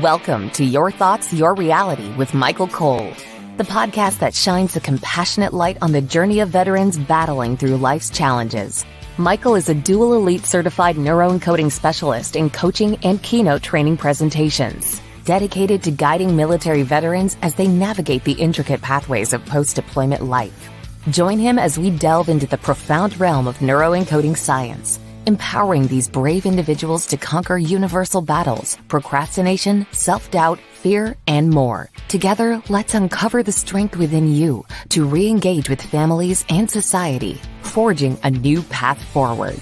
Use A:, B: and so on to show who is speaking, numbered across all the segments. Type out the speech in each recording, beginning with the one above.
A: Welcome to Your Thoughts, Your Reality with Michael Cole, the podcast that shines a compassionate light on the journey of veterans battling through life's challenges. Michael is a dual elite certified neuroencoding specialist in coaching and keynote training presentations, dedicated to guiding military veterans as they navigate the intricate pathways of post-deployment life. Join him as we delve into the profound realm of neuroencoding science, empowering these brave individuals to conquer universal battles, procrastination, self-doubt, fear, and more. Together, let's uncover the strength within you to re-engage with families and society, forging a new path forward.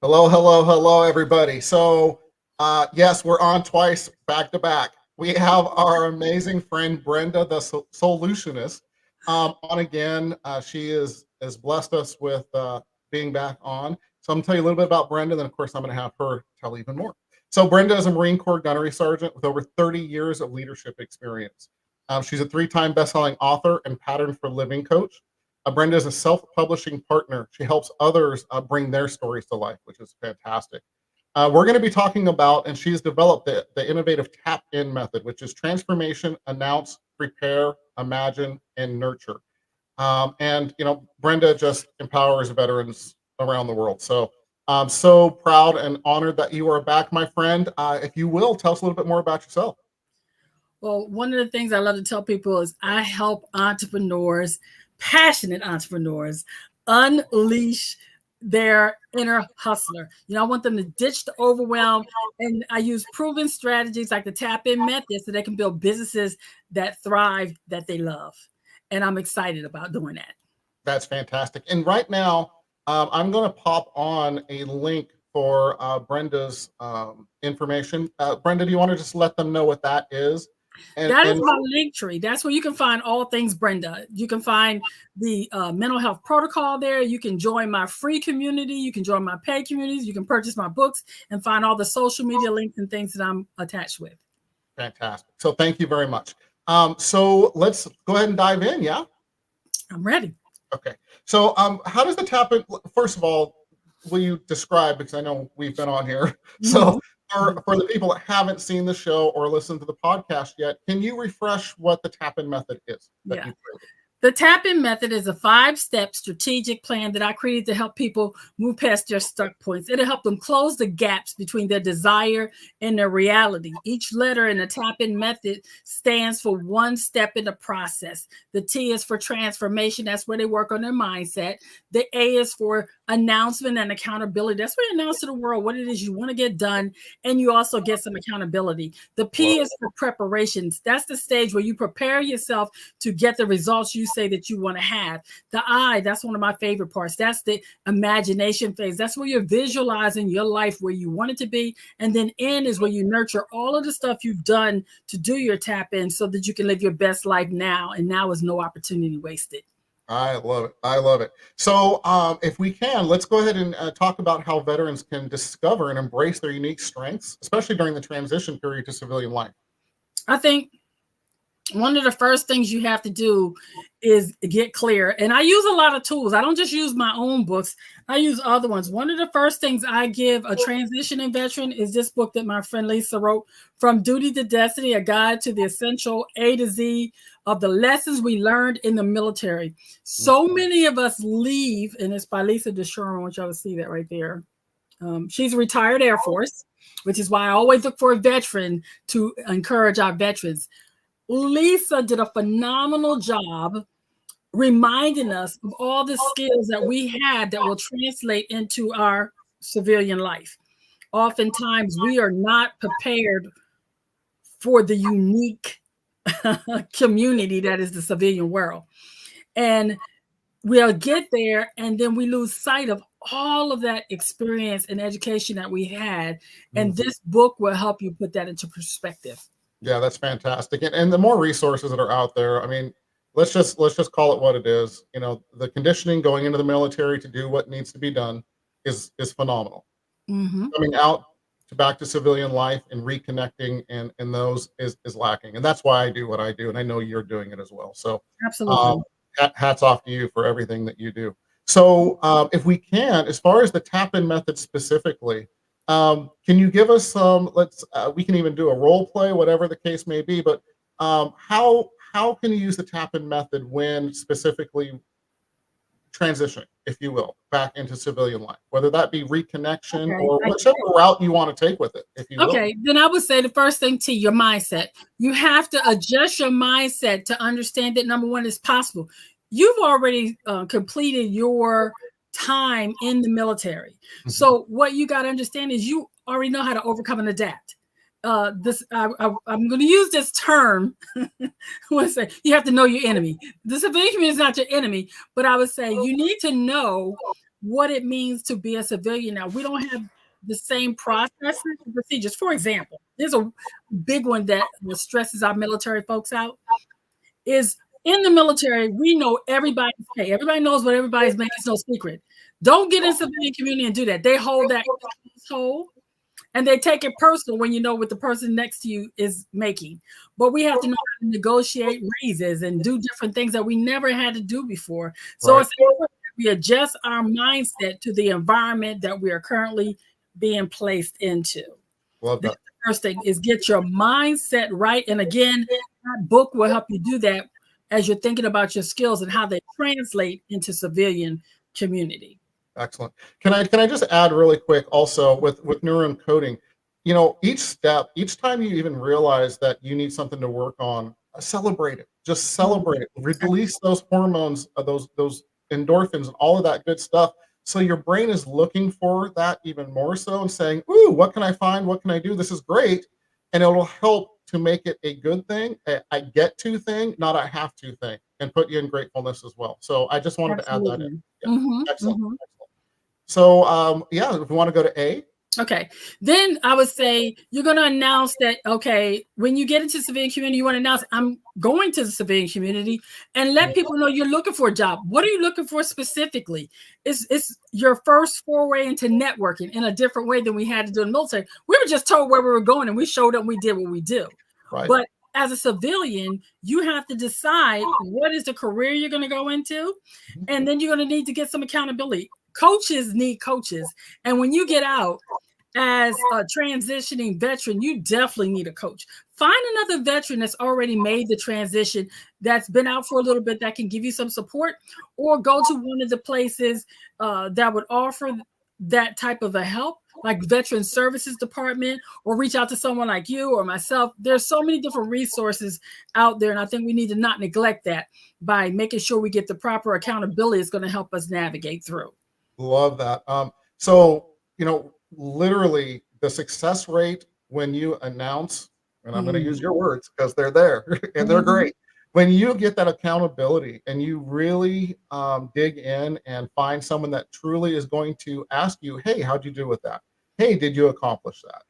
B: Hello, everybody. So, yes, we're on twice, back to back. We have our amazing friend, Brenda, the solutionist, on again. She has blessed us with being back on. So I'm going to tell you a little bit about Brenda, then of course I'm going to have her tell even more. So Brenda is a Marine Corps Gunnery Sergeant with over 30 years of leadership experience. She's a 3-time best-selling author and Pattern for Living coach. Brenda is a self-publishing partner. She helps others bring their stories to life, which is fantastic. We're going to be talking about, and she's developed the innovative TAPIN Method, which is transformation, announce, prepare, imagine, and nurture. And, you know, Brenda just empowers veterans around the world. So I'm so proud and honored that you are back, my friend. If you will, tell us a little bit more about yourself.
C: Well, one of the things I love to tell people is I help entrepreneurs, passionate entrepreneurs, unleash their inner hustler. You know, I want them to ditch the overwhelm, and I use proven strategies like the TAPIN Method so they can build businesses that thrive, that they love. And I'm excited about doing that.
B: That's fantastic. And right now, I'm going to pop on a link for Brenda's information. Brenda, do you want to just let them know what that is?
C: That is my link tree. That's where you can find all things Brenda. You can find the mental health protocol there. You can join my free community. You can join my paid communities. You can purchase my books and find all the social media links and things that I'm attached with.
B: Fantastic. So thank you very much. So let's go ahead and dive in. Yeah,
C: I'm ready.
B: Okay. So how does the TAPIN, first of all, will you describe, because I know we've been on here. So for the people that haven't seen the show or listened to the podcast yet, can you refresh what the TAPIN Method is?
C: Yeah. The TAPIN Method is a 5-step strategic plan that I created to help people move past their stuck points. It'll help them close the gaps between their desire and their reality. Each letter in the TAPIN Method stands for one step in the process. The T is for transformation. That's where they work on their mindset. The A is for announcement and accountability. That's where you announce to the world what it is you want to get done, and you also get some accountability. The P is for preparations. That's the stage where you prepare yourself to get the results you say that you want to have. The I, that's one of my favorite parts. That's the imagination phase. That's where you're visualizing your life where you want it to be. And then N is where you nurture all of the stuff you've done to do your tap-in so that you can live your best life now. And now is no opportunity wasted.
B: I love it. I love it. So if we can, let's go ahead and talk about how veterans can discover and embrace their unique strengths, especially during the transition period to civilian life.
C: I think one of the first things you have to do is get clear. And I use a lot of tools. I don't just use my own books. I use other ones. One of the first things I give a transitioning veteran is this book that my friend Lisa wrote, From Duty to Destiny, a guide to the essential A to Z of the lessons we learned in the military. So many of us leave, and it's by Lisa DeSharon. I want y'all to see that right there. She's a retired Air Force, which is why I always look for a veteran to encourage our veterans. Lisa did a phenomenal job reminding us of all the skills that we had that will translate into our civilian life. Oftentimes, we are not prepared for the unique community that is the civilian world. And we'll get there, and then we lose sight of all of that experience and education that we had. And this book will help you put that into perspective.
B: Yeah, that's fantastic. And the more resources that are out there, I mean, let's just call it what it is. You know, the conditioning going into the military to do what needs to be done is phenomenal. Coming out to back to civilian life and reconnecting and those is lacking. And that's why I do what I do. And I know you're doing it as well. So
C: absolutely.
B: Hats off to you for everything that you do. So if we can, as far as the TAPIN method specifically, can you give us some, we can even do a role play, whatever the case may be, but how can you use the TAPIN method when specifically transitioning, if you will, back into civilian life, whether that be reconnection or whichever route you want to take with it, if you will.
C: Okay, then I would say the first thing, T, your mindset. You have to adjust your mindset to understand that number one, is possible. You've already completed your time in the military. Mm-hmm. So what you got to understand is you already know how to overcome and adapt. I'm going to use this term. You have to know your enemy. The civilian community is not your enemy, but I would say you need to know what it means to be a civilian. Now, we don't have the same processes and procedures. For example, there's a big one that stresses our military folks out is in the military, we know everybody's pay. Everybody knows what everybody's making. It's no secret. Don't get in civilian community and do that. They hold that hole. And they take it personal when you know what the person next to you is making. But we have to know how to negotiate raises and do different things that we never had to do before. So it's important that we adjust our mindset to the environment that we are currently being placed into.
B: Love that.
C: That's the first thing is get your mindset right. And again, that book will help you do that as you're thinking about your skills and how they translate into civilian community.
B: Excellent. Can I just add really quick also with neuron coding, you know, each time you even realize that you need something to work on, celebrate it. Just celebrate it. Release those hormones, those endorphins and all of that good stuff. So your brain is looking for that even more so and saying, ooh, what can I find? What can I do? This is great. And it'll help to make it a good thing, a get to thing, not a have to thing, and put you in gratefulness as well. So I just wanted to add that in. Yeah.
C: Mm-hmm,
B: excellent.
C: Mm-hmm.
B: So, if we want to go to A.
C: Okay. Then I would say you're going to announce that, okay, when you get into civilian community, you want to announce, I'm going to the civilian community and let people know you're looking for a job. What are you looking for specifically? It's your first foray into networking in a different way than we had to do in the military. We were just told where we were going and we showed up and we did what we do.
B: Right.
C: But as a civilian, you have to decide what is the career you're going to go into. And then you're going to need to get some accountability. Coaches need coaches. And when you get out as a transitioning veteran, you definitely need a coach. Find another veteran that's already made the transition, that's been out for a little bit, that can give you some support, or go to one of the places that would offer that type of a help, like Veteran Services Department, or reach out to someone like you or myself. There's so many different resources out there. And I think we need to not neglect that by making sure we get the proper accountability. It's going to help us navigate through.
B: Love that. So, you know, literally the success rate when you announce, and I'm going to use your words because they're there and they're great. When you get that accountability and you really dig in and find someone that truly is going to ask you, hey, how'd you do with that? Hey, did you accomplish that?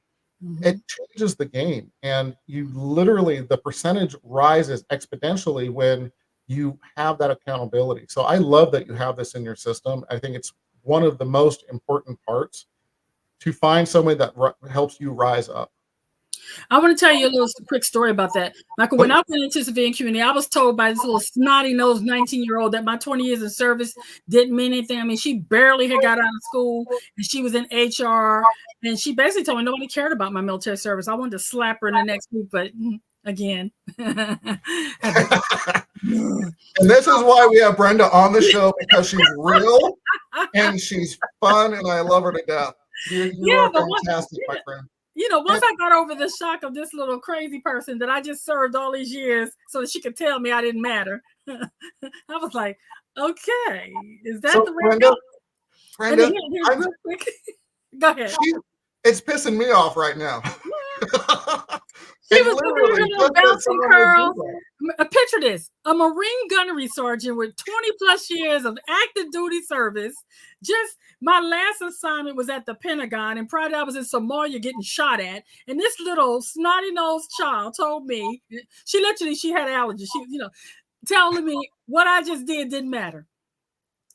B: It changes the game. And you literally, the percentage rises exponentially when you have that accountability. So I love that you have this in your system. I think it's one of the most important parts to find somebody that helps you rise up.
C: I want to tell you a little quick story about that. Michael, when I went into civilian community, I was told by this little snotty-nosed 19-year-old that my 20 years in service didn't mean anything. I mean, she barely had got out of school, and she was in HR, and she basically told me nobody cared about my military service. I wanted to slap her in the next week, but again.
B: And this is why we have Brenda on the show, because she's real and she's fun, and I love her to death. You are fantastic, my friend.
C: You know, once I got over the shock of this little crazy person that I just served all these years so that she could tell me I didn't matter, I was like, okay, is that the way to go?
B: Brenda,
C: real quick. Go ahead.
B: It's pissing me off right now.
C: She was literally bouncing curls. Picture this: a Marine Gunnery Sergeant with 20 plus years of active duty service. Just my last assignment was at the Pentagon, and prior to that I was in Somalia getting shot at. And this little snotty-nosed child told me, she had allergies. She, telling me what I just did didn't matter.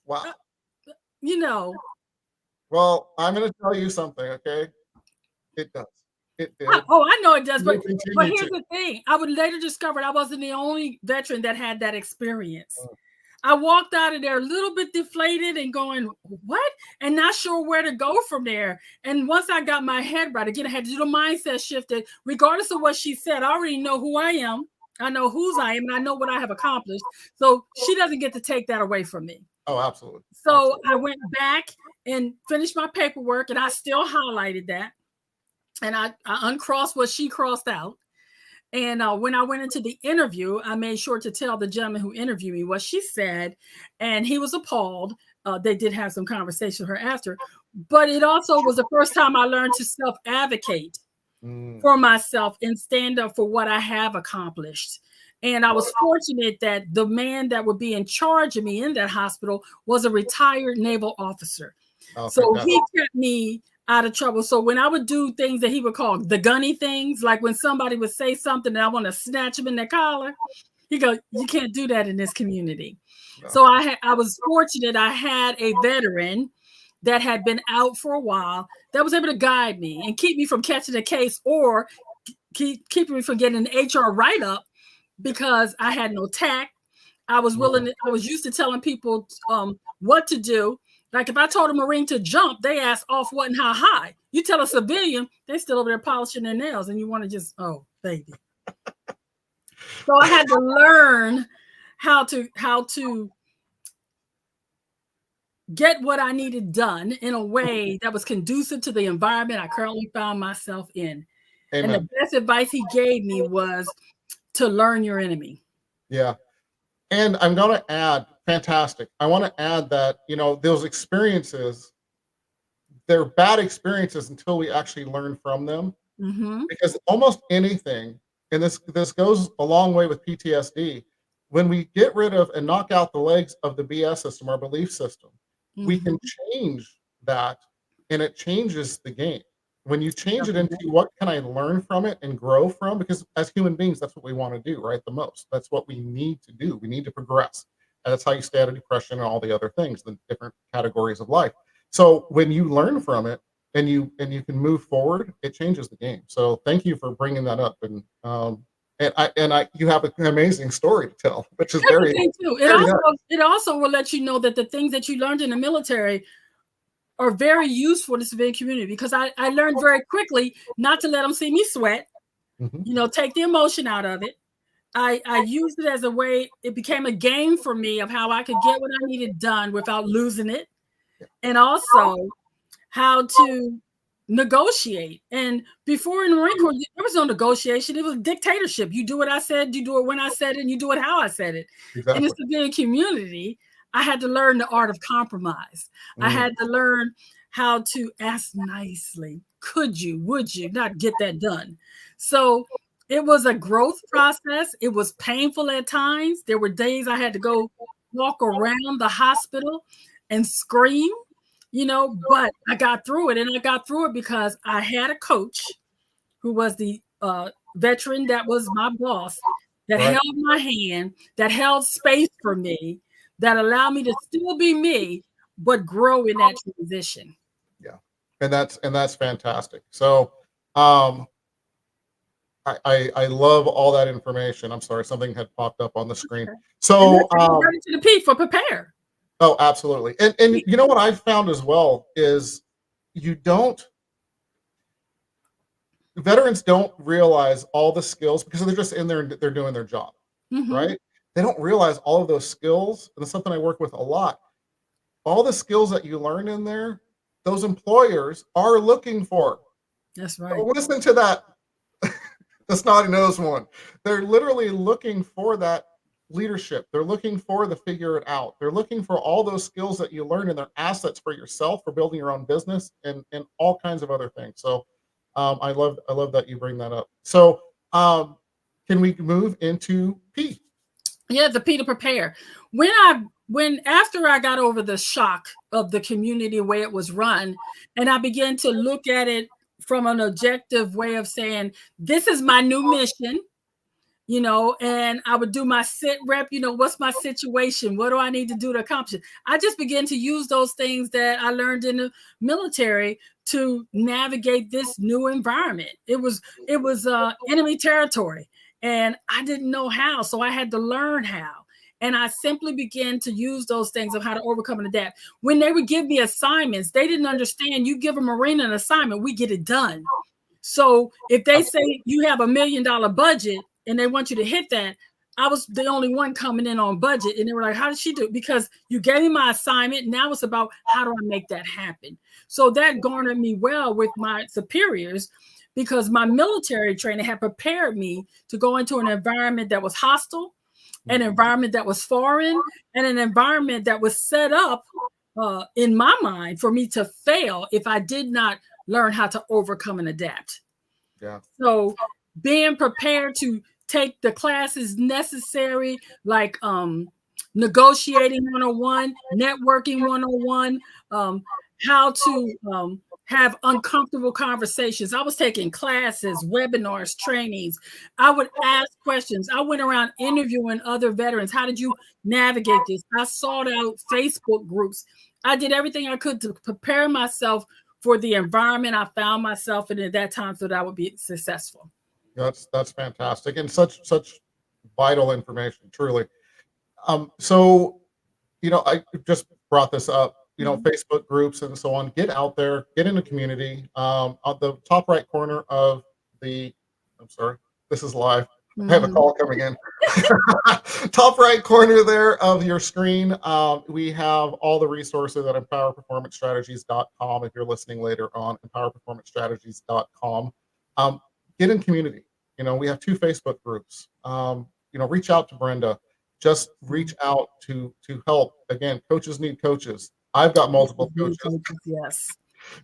B: Wow.
C: Well,
B: I'm going to tell you something, okay? It does. It did.
C: Oh, I know it does. But here's the thing. I would later discover I wasn't the only veteran that had that experience. I walked out of there a little bit deflated and going, what? And not sure where to go from there. And once I got my head right, again, I had to do the mindset shifted. Regardless of what she said, I already know who I am. I know whose I am, and I know what I have accomplished. So she doesn't get to take that away from me.
B: Oh, absolutely.
C: So I went back and finished my paperwork, and I still highlighted that. And I uncrossed what she crossed out. And when I went into the interview, I made sure to tell the gentleman who interviewed me what she said, and he was appalled. They did have some conversation with her after, but it also was the first time I learned to self-advocate for myself and stand up for what I have accomplished. And I was fortunate that the man that would be in charge of me in that hospital was a retired naval officer. So he kept me out of trouble. So when I would do things that he would call the gunny things, like when somebody would say something and I want to snatch him in their collar, he goes, you can't do that in this community. No. So I was fortunate. I had a veteran that had been out for a while that was able to guide me and keep me from catching a case or keeping me from getting an HR write-up because I had no tact. I was willing. I was used to telling people what to do. Like if I told a Marine to jump, they ask off what and how high. You tell a civilian, they still over there polishing their nails, and you want to just, oh, baby. So I had to learn how to get what I needed done in a way that was conducive to the environment I currently found myself in. Amen. And the best advice he gave me was to learn your enemy.
B: Yeah. And I'm going to add, fantastic. I want to add that, those experiences, they're bad experiences until we actually learn from them. Because almost anything, and this goes a long way with PTSD, when we get rid of and knock out the legs of the BS system, our belief system, we can change that, and it changes the game. When you change it into what can I learn from it and grow from, because as human beings, that's what we want to do, right? The most. That's what we need to do. We need to progress. And that's how you stay out of depression and all the other things, the different categories of life. So when you learn from it and you can move forward, it changes the game. So thank you for bringing that up. And you have an amazing story to tell, which is very too.
C: It also will let you know that the things that you learned in the military are very useful to the civilian community, because I learned very quickly not to let them see me sweat, take the emotion out of it. I used it as a way, it became a game for me of how I could get what I needed done without losing it. And also how to negotiate. And before in the Marine Corps, there was no negotiation. It was dictatorship. You do what I said, you do it when I said it, and you do it how I said it. Exactly. In the civilian community, I had to learn the art of compromise. I had to learn how to ask nicely. Could you, would you not get that done? So it was a growth process. It was painful at times. There were days I had to go walk around the hospital and scream, but I got through it. And I got through it because I had a coach who was the veteran that was my boss, that held my hand, that held space for me, that allowed me to still be me, but grow in that transition.
B: Yeah. And that's fantastic. So I love all that information. I'm sorry, something had popped up on the screen. So
C: to the P for prepare.
B: Oh, absolutely. And you know what I've found as well is veterans don't realize all the skills because they're just in there and they're doing their job, right? They don't realize all of those skills, and it's something I work with a lot. All the skills that you learn in there, those employers are looking for.
C: That's right.
B: So listen to that. The snotty-nosed one. They're literally looking for that leadership. They're looking for the figure it out. They're looking for all those skills that you learn, and they're assets for yourself, for building your own business, and all kinds of other things. So I love that you bring that up. So can we move into P?
C: Yeah, the P to prepare. After I got over the shock of the community, the way it was run, and I began to look at it from an objective way of saying, this is my new mission, and I would do my sit rep, what's my situation? What do I need to do to accomplish it? I just began to use those things that I learned in the military to navigate this new environment. It was enemy territory, and I didn't know how, so I had to learn how. And I simply began to use those things of how to overcome and adapt. When they would give me assignments, they didn't understand. You give a Marine an assignment, we get it done. So if they say you have $1 million budget and they want you to hit that, I was the only one coming in on budget. And they were like, how did she do it? Because you gave me my assignment. Now it's about how do I make that happen? So that garnered me well with my superiors, because my military training had prepared me to go into an environment that was hostile, an environment that was foreign, and an environment that was set up in my mind for me to fail if I did not learn how to overcome and adapt.
B: Yeah.
C: So being prepared to take the classes necessary, like negotiating 101, networking 101, how to have uncomfortable conversations. I was taking classes, webinars, trainings. I would ask questions. I went around interviewing other veterans. How did you navigate this? I sought out Facebook groups. I did everything I could to prepare myself for the environment I found myself in at that time so that I would be successful.
B: That's fantastic, and such vital information, truly. So, I just brought this up, Facebook groups and so on. Get out there, get in the community. On the top right corner of I'm sorry, this is live. I have a call coming in. Top right corner there of your screen, we have all the resources at empowerperformancestrategies.com. If you're listening later on, empowerperformancestrategies.com. Get in community. We have 2 Facebook groups. Reach out to Brenda. Just reach out to help. Again, coaches need coaches. I've got multiple coaches.
C: Yes.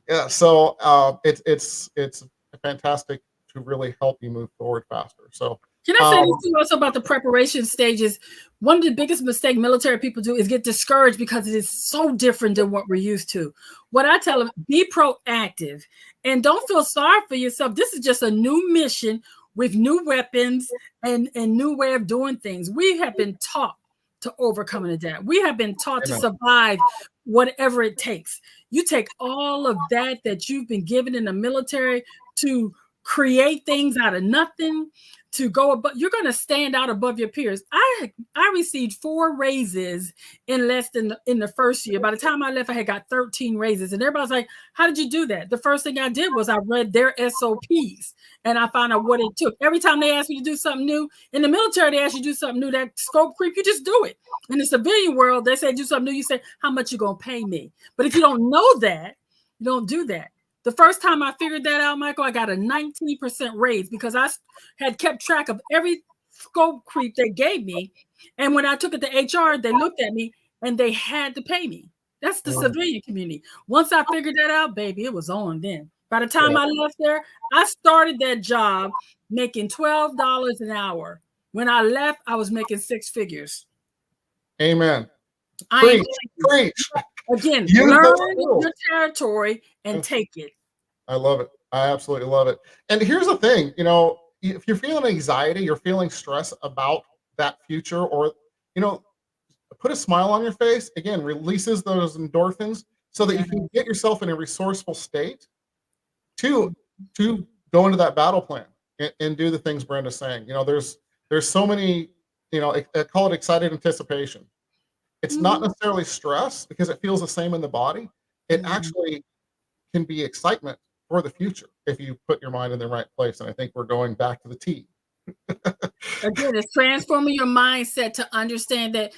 B: Yeah. So it's fantastic to really help you move forward faster. So
C: can I say this too also about the preparation stages? One of the biggest mistakes military people do is get discouraged because it is so different than what we're used to. What I tell them, be proactive and don't feel sorry for yourself. This is just a new mission with new weapons and new way of doing things. We have been taught to overcome and adapt. We have been taught to survive whatever it takes. You take all of that you've been given in the military to create things out of nothing, to go above. You're going to stand out above your peers. I received 4 raises in less than in the first year. By the time I left, I had got 13 raises, and everybody's like, how did you do that? The first thing I did was I read their SOPs and I found out what it took. Every time they ask me to do something new in the military, they ask you to do something new, that scope creep, you just do it. In the civilian world, they say do something new, you say, how much you going to pay me? But if you don't know that, you don't do that. The first time I figured that out, Michael, I got a 19% raise because I had kept track of every scope creep they gave me. And when I took it to HR, they looked at me and they had to pay me. That's the civilian community. Once I figured that out, baby, it was on then. By the time I left there, I started that job making $12 an hour. When I left, I was making 6 figures.
B: Amen. Preach.
C: Again, learn your territory and take it.
B: I love it. I absolutely love it. And here's the thing, if you're feeling anxiety, you're feeling stress about that future, or, put a smile on your face. Again, releases those endorphins so that you can get yourself in a resourceful state to go into that battle plan and do the things Brenda's saying. There's so many, I call it excited anticipation. It's not necessarily stress because it feels the same in the body. It actually can be excitement for the future if you put your mind in the right place. And I think we're going back to the T.
C: Again, it's transforming your mindset to understand that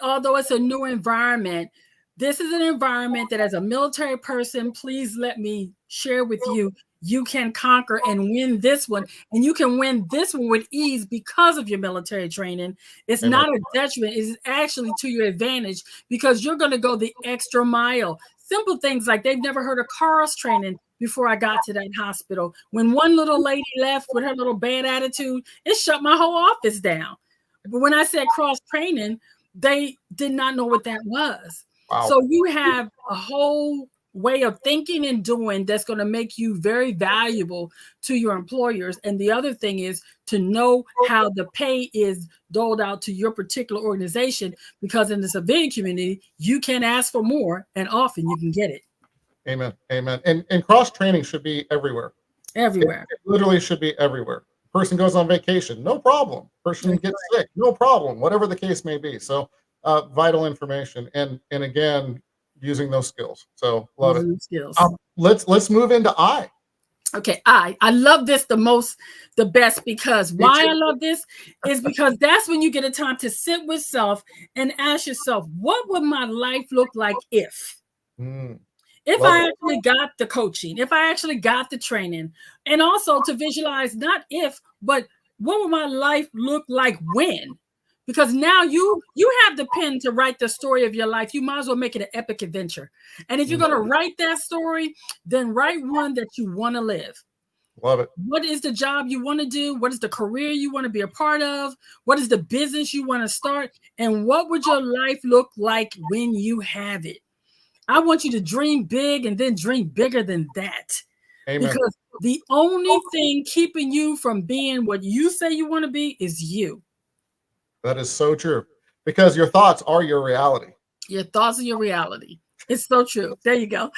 C: although it's a new environment, this is an environment that as a military person, please let me share with you, you can conquer and win this one. And you can win this one with ease because of your military training. It's not a detriment. It's actually to your advantage because you're going to go the extra mile. Simple things like they've never heard of cross training before I got to that hospital. When one little lady left with her little bad attitude, it shut my whole office down. But when I said cross training, they did not know what that was. Wow. So you have a whole way of thinking and doing that's going to make you very valuable to your employers. And the other thing is to know how the pay is doled out to your particular organization, because in the civilian community, you can ask for more and often you can get it.
B: Amen. And cross training should be everywhere.
C: Everywhere.
B: It literally should be everywhere. Person goes on vacation, no problem. Person gets sick, no problem. Whatever the case may be. So vital information, and again, using those skills. So love it.
C: Skills.
B: Let's move into I.
C: Okay, I love this the best, because why I love this is because that's when you get a time to sit with self and ask yourself, what would my life look like if? If I actually got the coaching, if I actually got the training, and also to visualize not if, but what would my life look like when? Because now you have the pen to write the story of your life. You might as well make it an epic adventure. And if you're going to write that story, then write one that you want to live.
B: Love it.
C: What is the job you want to do? What is the career you want to be a part of? What is the business you want to start? And what would your life look like when you have it? I want you to dream big and then dream bigger than that.
B: Amen.
C: Because the only thing keeping you from being what you say you want to be is you.
B: That is so true, because your thoughts are your reality.
C: Your thoughts are your reality. It's so true. There you go.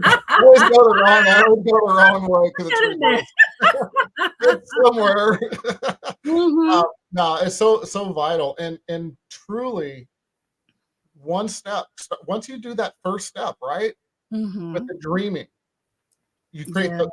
B: I always go the wrong way because it's somewhere. No, it's so vital, and truly, one step. Once you do that first step, right, with the dreaming, you create the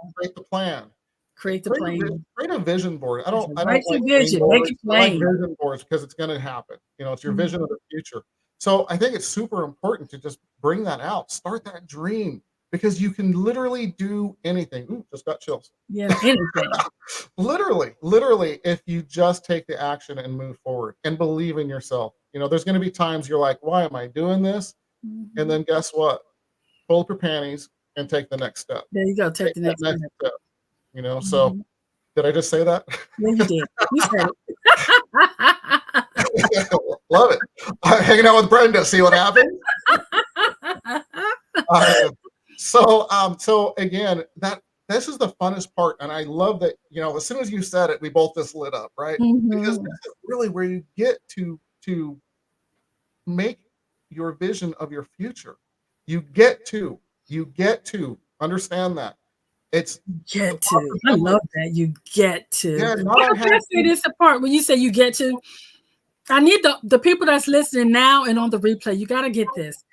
B: plan.
C: Create the plan.
B: Create a vision board. I don't
C: like
B: like
C: vision. Make it plain.
B: I like vision boards because it's going to happen. It's your vision of the future. So I think it's super important to just bring that out. Start that dream, because you can literally do anything. Ooh, just got chills.
C: Yeah, anything.
B: literally, if you just take the action and move forward and believe in yourself. There's going to be times you're like, why am I doing this? And then guess what? Pull up your panties and take the next step.
C: There you go. Take the next step.
B: So did I just say that?
C: Yeah, you did. You said
B: it. Love it. Hanging out with Brenda, see what happens. So again, this is the funnest part, and I love that. As soon as you said it, we both just lit up, right? Because this is really where you get to make your vision of your future. You get to understand that. It's
C: get to. I love that. You get to.
B: Yeah,
C: I say this apart when you say you get to. I need the people that's listening now and on the replay. You got to get this.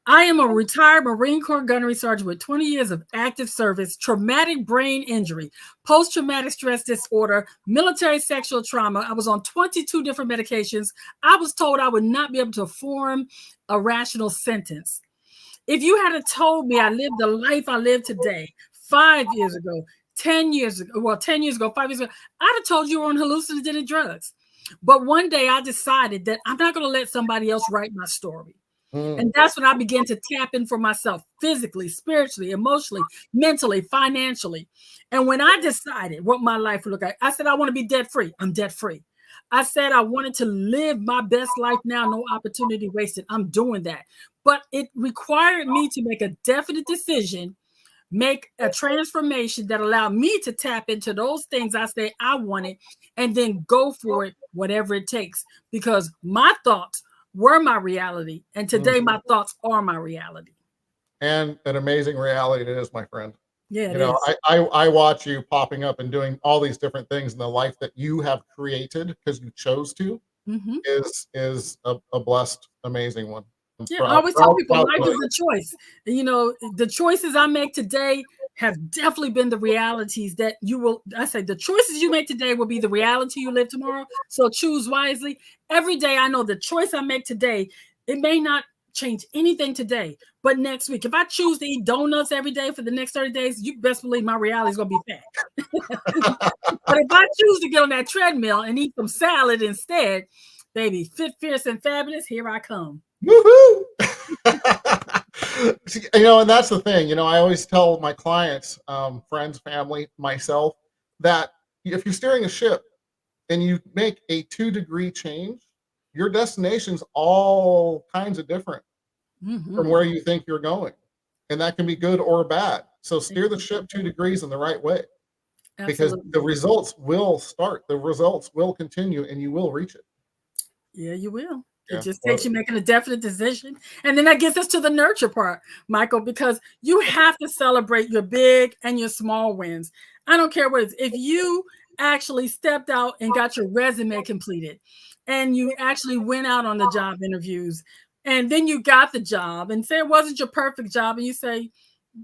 C: I am a retired Marine Corps Gunnery Sergeant with 20 years of active service, traumatic brain injury, post-traumatic stress disorder, military sexual trauma. I was on 22 different medications. I was told I would not be able to form a rational sentence. If you had told me I lived the life I live today, 5 years ago, 10 years ago, 10 years ago, 5 years ago, I'd have told you were on hallucinogenic drugs. But one day I decided that I'm not going to let somebody else write my story. And that's when I began to tap in for myself physically, spiritually, emotionally, mentally, financially. And when I decided what my life would look like, I said, I want to be debt free. I'm debt free. I said, I wanted to live my best life now, no opportunity wasted. I'm doing that. But it required me to make a definite decision, make a transformation that allowed me to tap into those things I say I wanted, and then go for it, whatever it takes, because my thoughts were my reality. And today my thoughts are my reality.
B: And an amazing reality it is, my friend.
C: Yeah,
B: I watch you popping up and doing all these different things in the life that you have created because you chose to is a blessed, amazing one.
C: Yeah, I always tell people life is a choice. The choices I make today have definitely been the realities that the choices you make today will be the reality you live tomorrow. So choose wisely. Every day I know the choice I make today, it may not change anything today, but next week, if I choose to eat donuts every day for the next 30 days, you best believe my reality is going to be fat. But if I choose to get on that treadmill and eat some salad instead, baby, fit, fierce, and fabulous, here I come.
B: Woohoo! And that's the thing. I always tell my clients, friends, family, myself, that if you're steering a ship and you make a 2-degree change, your destination's all kinds of different from where you think you're going. And that can be good or bad. So steer the ship 2 degrees in the right way. Because the results will start. The results will continue and you will reach it.
C: Yeah, you will. It just takes you making a definite decision. And then that gets us to the nurture part, Michael, because you have to celebrate your big and your small wins. I don't care what it is. If you actually stepped out and got your resume completed, and you actually went out on the job interviews, and then you got the job, and say it wasn't your perfect job, and you say,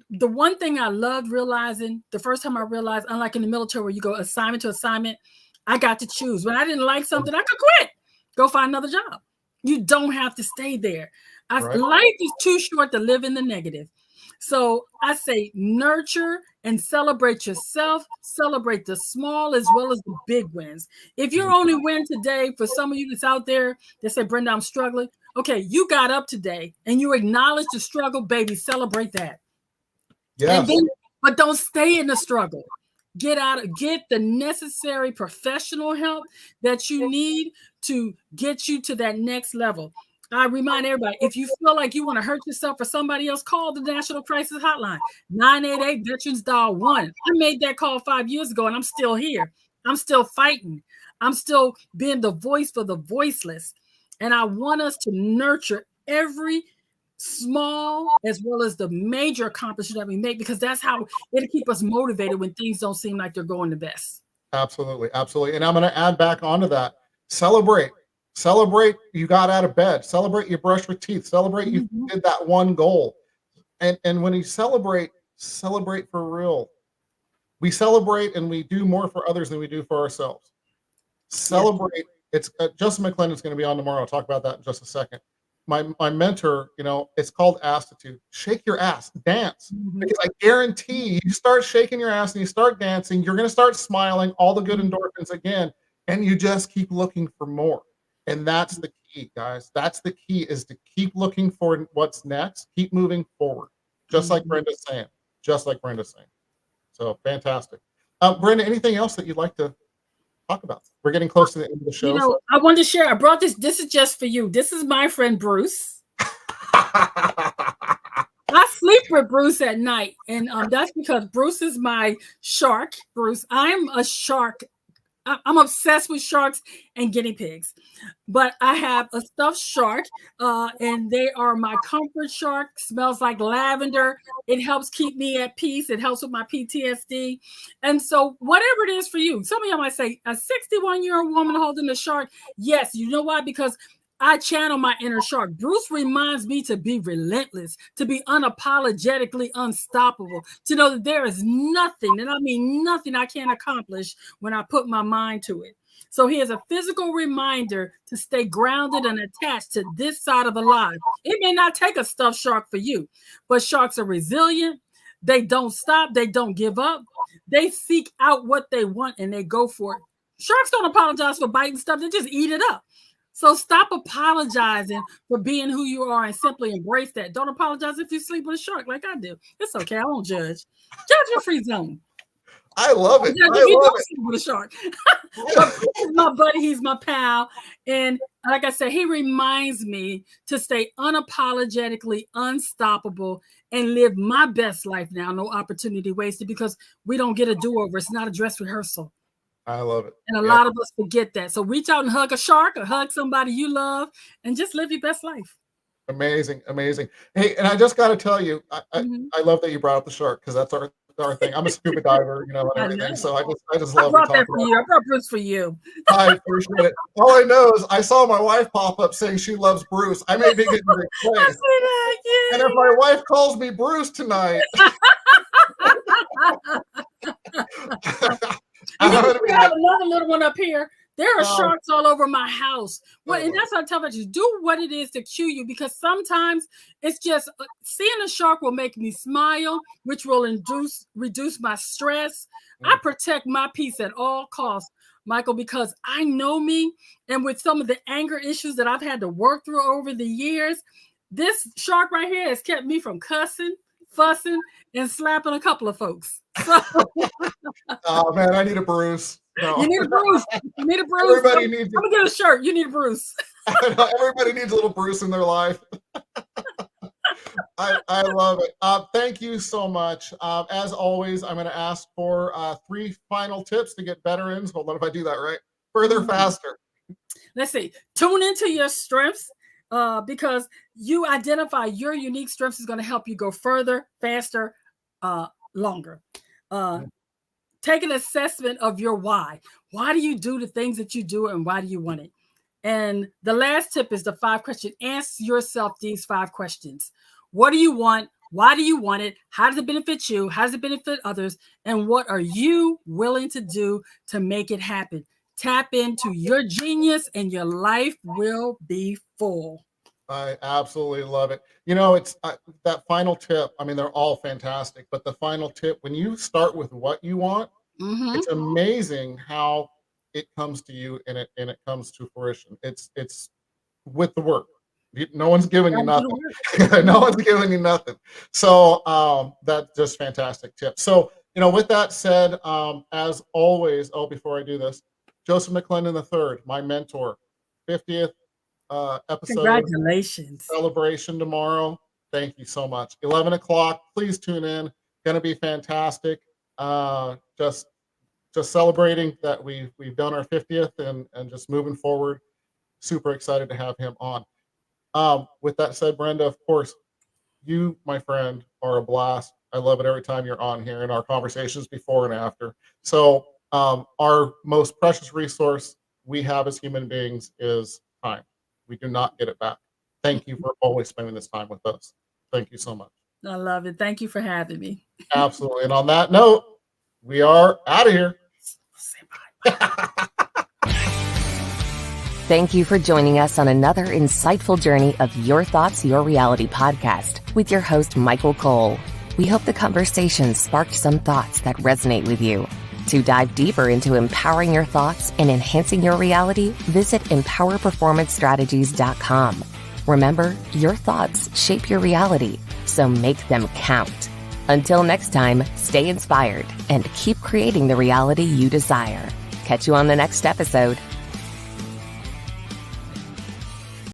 C: the one thing I loved realizing, the first time I realized, unlike in the military where you go assignment to assignment, I got to choose. When I didn't like something, I could quit, go find another job. You don't have to stay there. Life is too short to live in the negative. So I say nurture and celebrate yourself, celebrate the small as well as the big wins. If your only win today, for some of you that's out there that say, Brenda, I'm struggling. Okay, you got up today and you acknowledge the struggle, baby, celebrate that.
B: Yes.
C: But don't stay in the struggle. Get the necessary professional help that you need to get you to that next level. I remind everybody, if you feel like you want to hurt yourself or somebody else, call the National Crisis Hotline, 988 Veterans Dial 1. I made that call 5 years ago and I'm still here. I'm still fighting. I'm still being the voice for the voiceless. And I want us to nurture every small as well as the major accomplishment that we make, because that's how it'll keep us motivated when things don't seem like they're going the best.
B: Absolutely. Absolutely. And I'm going to add back onto that. Celebrate you got out of bed. Celebrate you brushed your teeth. Celebrate you did that one goal. And when you celebrate for real. We celebrate and we do more for others than we do for ourselves. Celebrate. It's Justin McClendon's going to be on tomorrow. I'll talk about that in just a second. My mentor, it's called Astitude. Shake your ass, dance. Because I guarantee you start shaking your ass and you start dancing, you're going to start smiling, all the good endorphins again, and you just keep looking for more. And that's the key, guys. That's the key, is to keep looking for what's next, keep moving forward, just like Brenda's saying. So fantastic. Brenda, anything else that you'd like to talk about? We're getting close to the end of the show.
C: I wanted to share. I brought this. This is just for you. This is my friend Bruce. I sleep with Bruce at night, and that's because Bruce is my shark. Bruce, I'm a shark. I'm obsessed with sharks and guinea pigs, but I have a stuffed shark, and they are my comfort shark. Smells like lavender. It helps keep me at peace. It helps with my PTSD. And so whatever it is for you, some of y'all might say, a 61-year-old woman holding a shark. Yes, you know why? Because I channel my inner shark. Bruce reminds me to be relentless, to be unapologetically unstoppable, to know that there is nothing, and I mean nothing, I can't accomplish when I put my mind to it. So he is a physical reminder to stay grounded and attached to this side of the life. It may not take a stuffed shark for you, but sharks are resilient. They don't stop. They don't give up. They seek out what they want and they go for it. Sharks don't apologize for biting stuff. They just eat it up. So stop apologizing for being who you are and simply embrace that. Don't apologize if you sleep with a shark like I do. It's okay. I won't judge. Judge your free zone.
B: I love it.
C: I love it. Sleep with a shark. But he's my buddy. He's my pal. And like I said, he reminds me to stay unapologetically unstoppable and live my best life now. No opportunity wasted, because we don't get a do-over. It's not a dress rehearsal.
B: I love it.
C: And a lot of us forget that. So reach out and hug a shark or hug somebody you love and just live your best life.
B: Amazing. Amazing. Hey, and I just got to tell you, I love that you brought up the shark, because that's our thing. I'm a scuba diver, and everything. So I just love
C: I brought that for you. I brought Bruce for you.
B: I appreciate it. All I know is I saw my wife pop up saying she loves Bruce. I may be getting replaced. And if my wife calls me Bruce tonight,
C: and you have another little one up here. There are sharks all over my house. Well, and that's what I tell you, do what it is to cue you, because sometimes it's just seeing a shark will make me smile, which will reduce my stress. I protect my peace at all costs, Michael, because I know me, and with some of the anger issues that I've had to work through over the years, this shark right here has kept me from cussing, fussing, and slapping a couple of folks.
B: Oh man, I need a Bruce. No.
C: You need a Bruce. You need a Bruce.
B: Everybody needs.
C: I'm gonna get a shirt. You need a Bruce.
B: Everybody needs a little Bruce in their life. I love it. Thank you so much. As always, I'm going to ask for 3 final tips to get veterans. Hold on, if I do that right, further, faster.
C: Let's see. Tune into your strengths, because you identify your unique strengths is going to help you go further, faster, longer. take an assessment of your why. Why do you do the things that you do, and why do you want it? And the last tip is the 5 questions. Ask yourself these 5 questions. What do you want? Why do you want it? How does it benefit you? How does it benefit others? And what are you willing to do to make it happen? Tap into your genius and your life will be full.
B: I absolutely love it. You know, it's that final tip. I mean, they're all fantastic, but the final tip, when you start with what you want, it's amazing how it comes to you and it comes to fruition. It's with the work. No one's giving you nothing. No one's giving you nothing. So that's just fantastic tip. So, you know, with that said, as always, before I do this, Joseph McClendon III, my mentor, 50th episode.
C: Congratulations.
B: Celebration tomorrow. Thank you so much. 11 o'clock. Please tune in. Going to be fantastic. Just celebrating that we've done our 50th and just moving forward. Super excited to have him on. With that said, Brenda, of course, you, my friend, are a blast. I love it every time you're on here in our conversations before and after. So our most precious resource we have as human beings is time. We do not get it back. Thank you for always spending this time with us. Thank you so much.
C: I love it. Thank you for having me.
B: Absolutely. And on that note, we are out of here.
C: Say bye.
A: Thank you for joining us on another insightful journey of Your Thoughts, Your Reality podcast with your host, Michael Cole. We hope the conversation sparked some thoughts that resonate with you. To dive deeper into empowering your thoughts and enhancing your reality, visit empowerperformancestrategies.com. Remember, your thoughts shape your reality, so make them count. Until next time, stay inspired and keep creating the reality you desire. Catch you on the next episode.